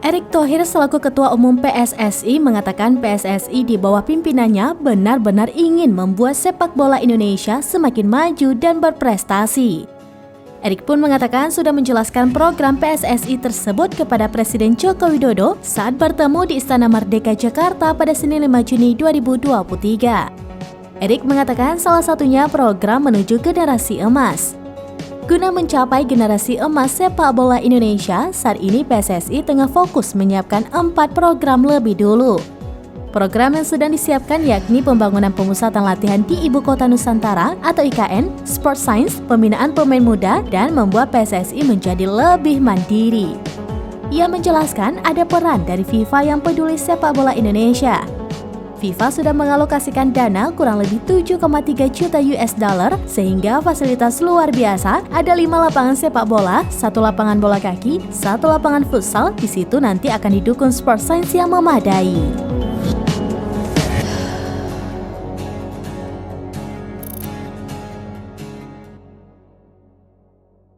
Erick Thohir selaku Ketua Umum PSSI mengatakan PSSI di bawah pimpinannya benar-benar ingin membuat sepak bola Indonesia semakin maju dan berprestasi. Erick pun mengatakan sudah menjelaskan program PSSI tersebut kepada Presiden Joko Widodo saat bertemu di Istana Merdeka Jakarta pada Senin 5 Juni 2023. Erick mengatakan salah satunya program menuju generasi emas. Guna mencapai generasi emas sepak bola Indonesia, saat ini PSSI tengah fokus menyiapkan 4 program lebih dulu. Program yang sedang disiapkan yakni pembangunan pemusatan latihan di Ibu Kota Nusantara atau IKN, Sport Science, pembinaan pemain muda, dan membuat PSSI menjadi lebih mandiri. Ia menjelaskan ada peran dari FIFA yang peduli sepak bola Indonesia. FIFA sudah mengalokasikan dana kurang lebih 7,3 juta US dollar sehingga fasilitas luar biasa, ada 5 lapangan sepak bola, 1 lapangan bola kaki, 1 lapangan futsal. Di situ nanti akan didukung Sport Science yang memadai.